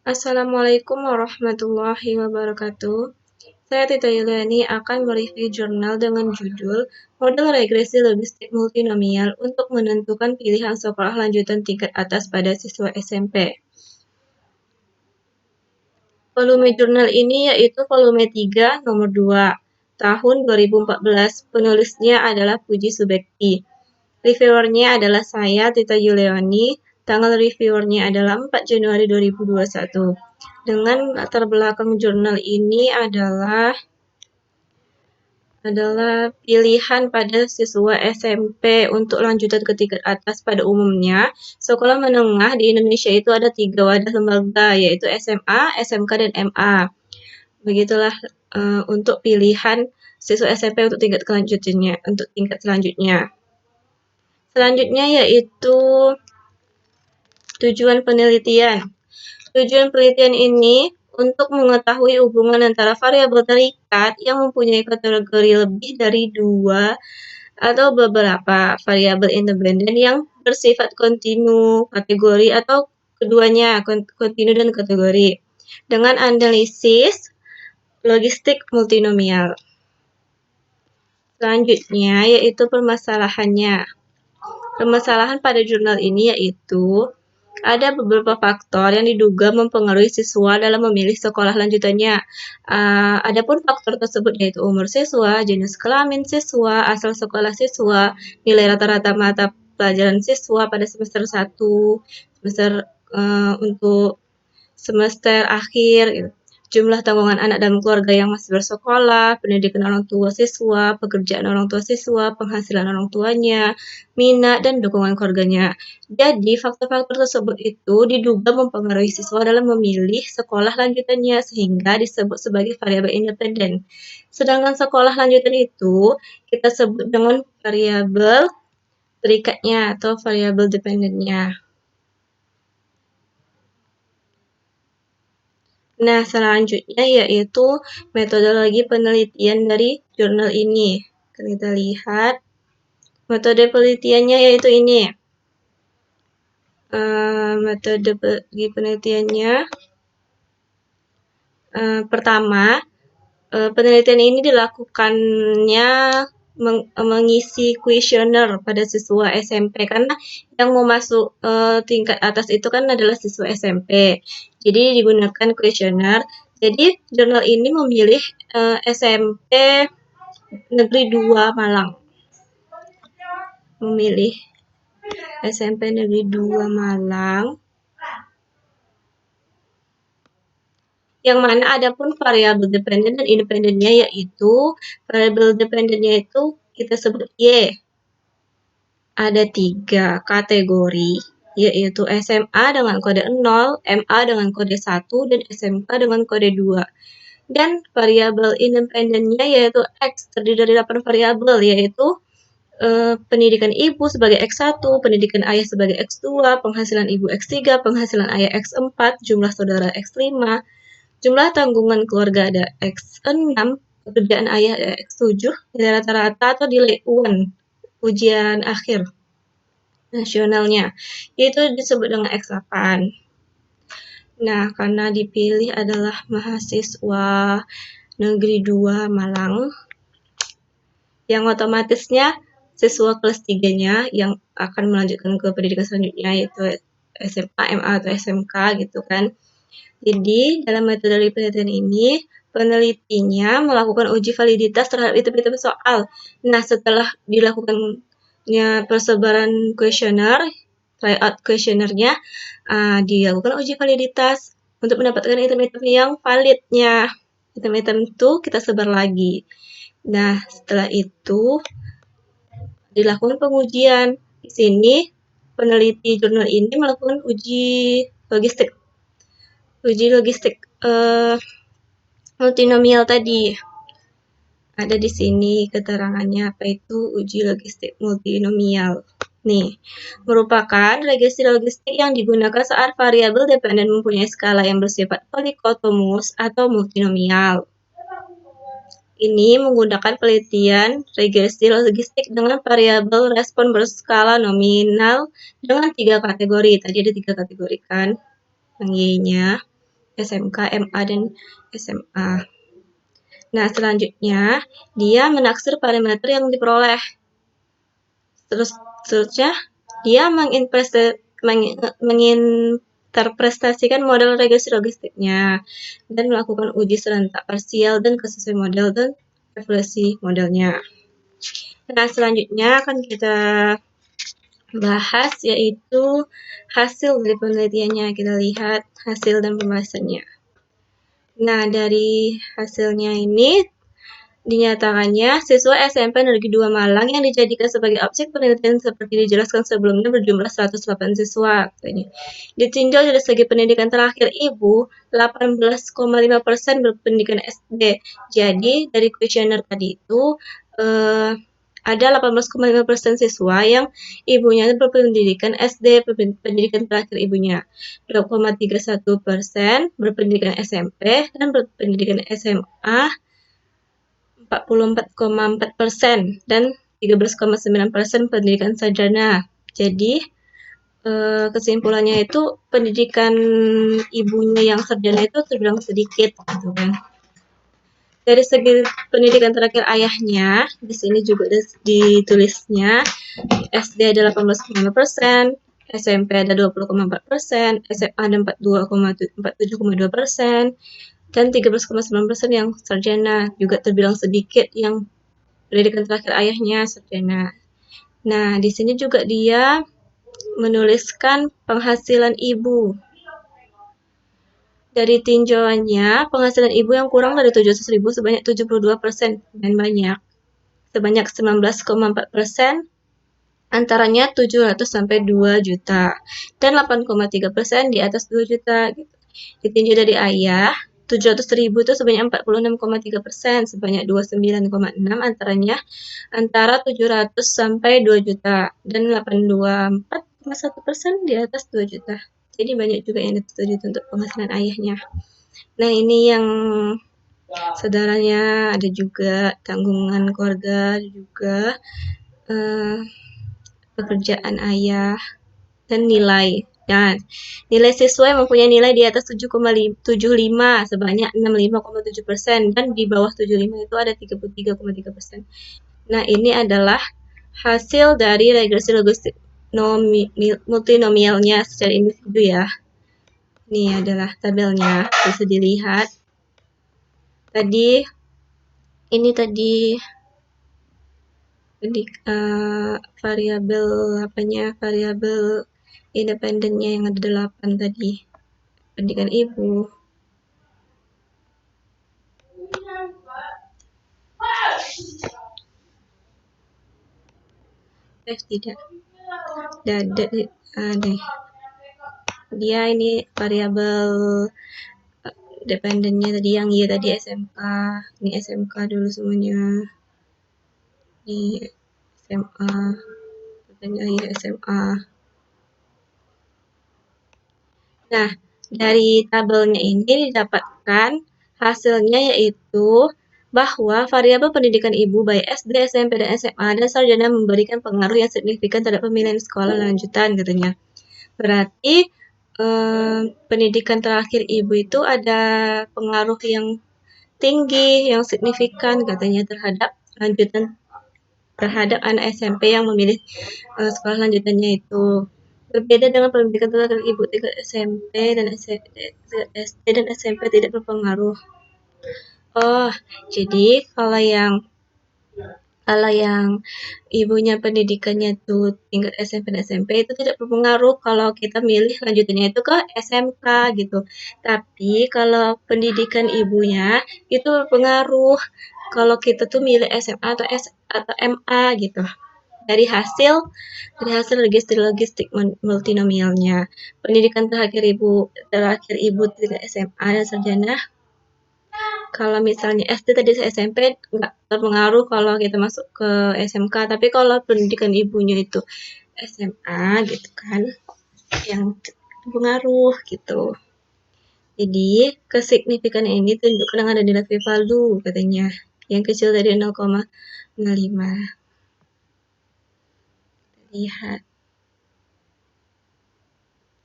Assalamualaikum warahmatullahi wabarakatuh. Saya Tita Yuliani akan mereview jurnal dengan judul Model Regresi Logistik Multinomial untuk menentukan pilihan sekolah lanjutan tingkat atas pada siswa SMP. Volume jurnal ini yaitu volume 3 nomor 2 tahun 2014. Penulisnya adalah Puji Subekti. Reviewernya adalah saya, Tita Yuliani. Tanggal reviewernya adalah 4 Januari 2021. Dengan latar belakang jurnal ini adalah pilihan pada siswa SMP untuk lanjutan ke tingkat atas. Pada umumnya, sekolah menengah di Indonesia itu ada 3 wadah lembaga, yaitu SMA, SMK, dan MA. Begitulah untuk pilihan siswa SMP untuk tingkat selanjutnya. Selanjutnya yaitu tujuan penelitian. Tujuan penelitian ini untuk mengetahui hubungan antara variabel terikat yang mempunyai kategori lebih dari 2 atau beberapa variabel independen yang bersifat kontinu, kategori, atau keduanya, kontinu dan kategori, dengan analisis logistik multinomial. Selanjutnya yaitu permasalahannya. Permasalahan pada jurnal ini yaitu ada beberapa faktor yang diduga mempengaruhi siswa dalam memilih sekolah lanjutannya. Adapun faktor tersebut yaitu umur siswa, jenis kelamin siswa, asal sekolah siswa, nilai rata-rata mata pelajaran siswa pada semester 1, untuk semester akhir, gitu. Jumlah tanggungan anak dan keluarga yang masih bersekolah, pendidikan orang tua siswa, pekerjaan orang tua siswa, penghasilan orang tuanya, minat dan dukungan keluarganya. Jadi, faktor-faktor tersebut itu diduga mempengaruhi siswa dalam memilih sekolah lanjutannya sehingga disebut sebagai variabel independen. Sedangkan sekolah lanjutan itu kita sebut dengan variabel terikatnya atau variabel dependennya. Nah, selanjutnya yaitu metodologi penelitian dari jurnal ini. Kita lihat metode penelitiannya yaitu ini. Metodologi penelitiannya pertama, penelitian ini dilakukannya mengisi kuesioner pada siswa SMP karena yang mau masuk tingkat atas itu kan adalah siswa SMP. Jadi digunakan kuesioner. Jadi jurnal ini memilih SMP Negeri 2 Malang. Memilih SMP Negeri 2 Malang. Yang mana ada pun variabel dependen dan independennya, yaitu variabel dependennya itu kita sebut Y. Ada 3 kategori, yaitu SMA dengan kode 0, MA dengan kode 1, dan SMK dengan kode 2. Dan variabel independennya yaitu X, terdiri dari 8 variabel, yaitu pendidikan ibu sebagai X1, pendidikan ayah sebagai X2, penghasilan ibu X3, penghasilan ayah X4, jumlah saudara X5, jumlah tanggungan keluarga ada X6, pekerjaan ayah ada X7, nilai rata-rata atau nilai UN, ujian akhir nasionalnya, itu disebut dengan X8. Nah, karena dipilih adalah mahasiswa Negeri 2 Malang, yang otomatisnya siswa kelas 3-nya yang akan melanjutkan ke pendidikan selanjutnya yaitu SMA, MA, atau SMK gitu kan. Jadi, dalam metode penelitian ini, penelitinya melakukan uji validitas terhadap item-item soal. Nah, setelah dilakukannya persebaran kuesioner, tryout kuesionernya, dilakukan uji validitas untuk mendapatkan item-item yang validnya. Item-item itu kita sebar lagi. Nah, setelah itu dilakukan pengujian. Di sini peneliti jurnal ini melakukan uji logistik multinomial tadi. Ada di sini keterangannya apa itu uji logistik multinomial. Nih, merupakan regresi logistik yang digunakan saat variabel dependen mempunyai skala yang bersifat polikotomus atau multinomial. Ini menggunakan penelitian regresi logistik dengan variabel respon berskala nominal dengan 3 kategori. Tadi ada 3 kategori kan, yang Y-nya. SMK, MA, dan SMA. Nah, selanjutnya dia menaksir parameter yang diperoleh. Seterusnya, dia menginterpretasikan model regresi logistiknya dan melakukan uji serentak parsial dan kesesuaian model dan evaluasi modelnya. Nah, selanjutnya akan kita bahas yaitu hasil dari penelitiannya. Kita lihat hasil dan pembahasannya. Nah, dari hasilnya ini dinyatakannya siswa SMP Negeri 2 Malang yang dijadikan sebagai objek penelitian seperti dijelaskan sebelumnya berjumlah 108 siswa. Ditinjau dari segi pendidikan terakhir ibu, 18,5% berpendidikan SD. Jadi dari kuesioner tadi itu ada 18,5% siswa yang ibunya berpendidikan SD, pendidikan terakhir ibunya. 2,31% berpendidikan SMP dan berpendidikan SMA 44,4% dan 13,9% pendidikan sarjana. Jadi kesimpulannya itu pendidikan ibunya yang sarjana itu terbilang sedikit, gitu kan. Dari segi pendidikan terakhir ayahnya, di sini juga ditulisnya SD ada 18,5%, SMP ada 20,4%, SMA ada 47,2%, dan 13,9% yang sarjana, juga terbilang sedikit yang pendidikan terakhir ayahnya sarjana. Nah, di sini juga dia menuliskan penghasilan ibu. Dari tinjauannya, penghasilan ibu yang kurang dari 700.000 sebanyak 72% dan banyak. Sebanyak 19,4% antaranya 700 sampai 2 juta dan 8,3% di atas 2 juta. Ditinjau dari ayah, 700.000 itu sebanyak 46,3%, sebanyak 29,6 antaranya antara 700 sampai 2 juta dan 84,1% di atas 2 juta. Jadi banyak juga yang dituju untuk penghasilan ayahnya. Nah, ini yang saudaranya, ada juga tanggungan keluarga, juga pekerjaan ayah, dan nilai. Nah, nilai siswa yang mempunyai nilai di atas 7,75 sebanyak 65,7% dan di bawah 75 itu ada 33,3%. Nah, ini adalah hasil dari regresi logistik multinomialnya secara individu ya. Ini adalah tabelnya, bisa dilihat. Tadi ini variabel independennya yang ada 8 tadi. Pendidikan ibu. Tidak. Dia ini variabel dependennya tadi yang Y tadi SMK. Ini SMK dulu semuanya. Ini SMA. Katanya Y SMA. Nah, dari tabelnya ini didapatkan hasilnya yaitu bahwa variabel pendidikan ibu baik SD, SMP, dan SMA dan sarjana memberikan pengaruh yang signifikan terhadap pemilihan sekolah lanjutan katanya. Berarti pendidikan terakhir ibu itu ada pengaruh yang tinggi, yang signifikan katanya terhadap anak SMP yang memilih sekolah lanjutannya itu. Berbeda dengan pendidikan terakhir ibu tingkat SMP dan SD dan SMP tidak berpengaruh. Oh, jadi kalau yang ibunya pendidikannya tuh tingkat SMP dan SMP itu tidak berpengaruh kalau kita milih lanjutannya itu ke SMK gitu. Tapi kalau pendidikan ibunya itu berpengaruh kalau kita tuh milih SMA atau MA gitu. Dari hasil logistik multinomialnya. Pendidikan terakhir ibu tingkat SMA dan sarjana. Kalau misalnya SD tadi SMP nggak terpengaruh kalau kita masuk ke SMK, tapi kalau pendidikan ibunya itu SMA gitu kan, yang berpengaruh gitu. Jadi kesignifikan ini tunjukkan dengan ada nilai p-value katanya, yang kecil dari 0,05. Lihat.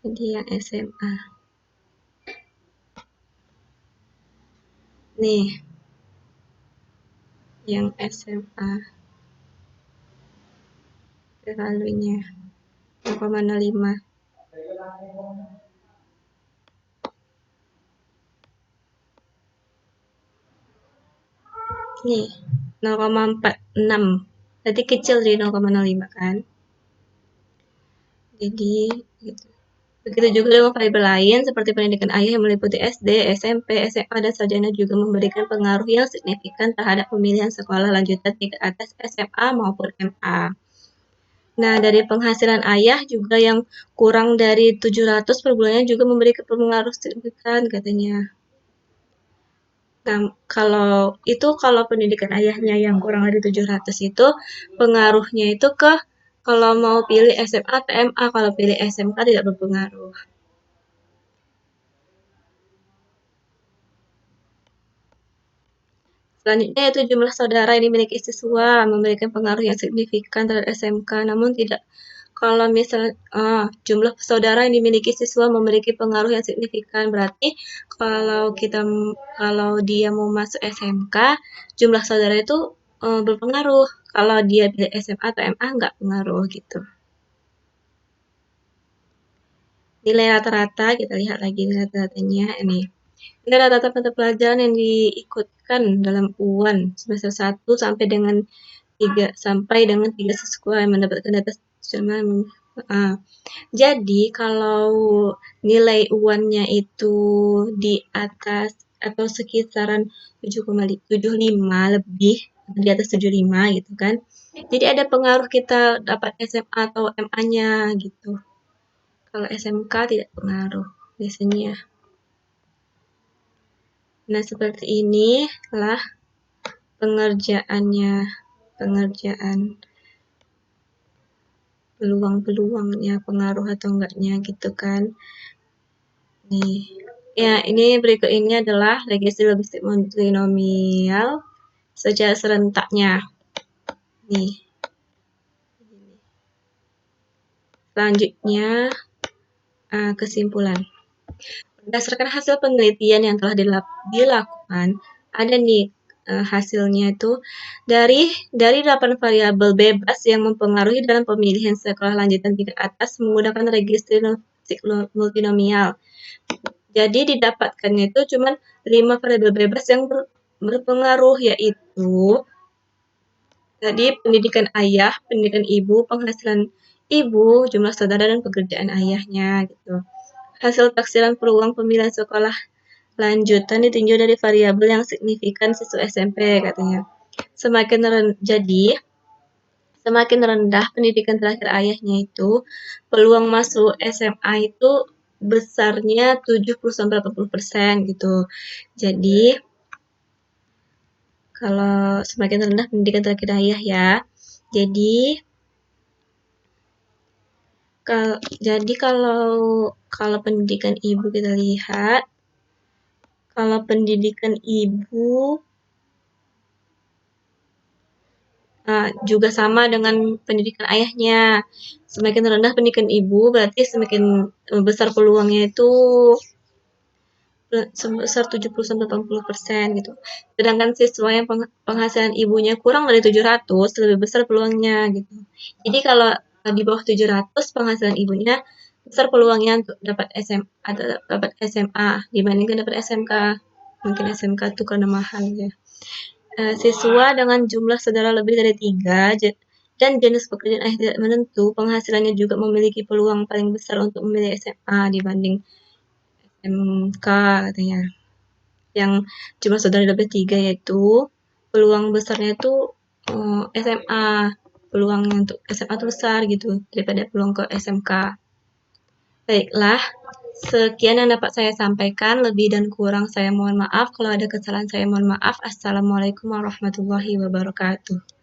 Jadi yang SMA. Nih, yang SMA valuenya 0,05. Nih, 0,46. Berarti kecil dari 0,05 kan? Jadi, gitu. Begitu juga dengan variabel lain seperti pendidikan ayah yang meliputi SD, SMP, SMA, dan sarjana juga memberikan pengaruh yang signifikan terhadap pemilihan sekolah lanjutan tingkat atas SMA maupun MA. Nah, dari penghasilan ayah juga yang kurang dari 700 per bulannya juga memberikan pengaruh signifikan katanya. Nah, kalau pendidikan ayahnya yang kurang dari 700 itu pengaruhnya itu ke kalau mau pilih SMA atau MA, kalau pilih SMK tidak berpengaruh. Selanjutnya yaitu jumlah saudara yang dimiliki siswa memberikan pengaruh yang signifikan terhadap SMK, namun tidak kalau jumlah saudara yang dimiliki siswa memiliki pengaruh yang signifikan, berarti kalau dia mau masuk SMK, jumlah saudara itu berpengaruh. Kalau dia pilih SMA atau MA nggak pengaruh gitu. Nilai rata-rata kita lihat lagi nilai rata-ratanya ini. Nilai rata-rata mata pelajaran yang diikutkan dalam UAN semester 1 sampai dengan 3 siswa yang mendapatkan data jadi kalau nilai UAN-nya itu di atas atau sekitaran 7,75 lebih, di atas 75 gitu kan. Jadi ada pengaruh kita dapat SMA atau MA-nya gitu. Kalau SMK tidak pengaruh biasanya. Nah, seperti inilah pengerjaan peluang-peluangnya, pengaruh atau enggaknya gitu kan. Nih, ya ini berikut ini adalah regresi logistik multinomial secara serentaknya. Nih, selanjutnya kesimpulan. Berdasarkan hasil penelitian yang telah dilakukan, ada nih hasilnya itu dari 8 variabel bebas yang mempengaruhi dalam pemilihan sekolah lanjutan tingkat atas menggunakan regresi logistik multinomial. Jadi didapatkannya itu cuma 5 variabel bebas yang berpengaruh, yaitu tadi pendidikan ayah, pendidikan ibu, penghasilan ibu, jumlah saudara, dan pekerjaan ayahnya gitu. Hasil taksiran peluang pemilihan sekolah lanjutan ditinjau dari variabel yang signifikan siswa SMP katanya. Semakin rendah pendidikan terakhir ayahnya itu, peluang masuk SMA itu besarnya 70-80% gitu. Jadi kalau semakin rendah pendidikan terakhir ayah ya. Jadi kalau pendidikan ibu kita lihat, kalau pendidikan ibu juga sama dengan pendidikan ayahnya. Semakin rendah pendidikan ibu, berarti semakin besar peluangnya itu sebesar 70-80% gitu. Sedangkan siswa yang penghasilan ibunya kurang dari 700, lebih besar peluangnya gitu. Jadi kalau di bawah 700 penghasilan ibunya, besar peluangnya untuk dapat SMA dibandingkan dapat SMK. Mungkin SMK itu karena mahal ya. Siswa dengan jumlah saudara lebih dari 3 dan jenis pekerjaan ayah tidak menentu, penghasilannya juga memiliki peluang paling besar untuk memilih SMA dibanding SMK katanya. Yang jumlah saudara lebih 3 yaitu peluang besarnya itu SMA. Peluangnya untuk SMA itu besar gitu daripada peluang ke SMK. Baiklah, sekian yang dapat saya sampaikan. Lebih dan kurang saya mohon maaf. Kalau ada kesalahan saya mohon maaf. Assalamualaikum warahmatullahi wabarakatuh.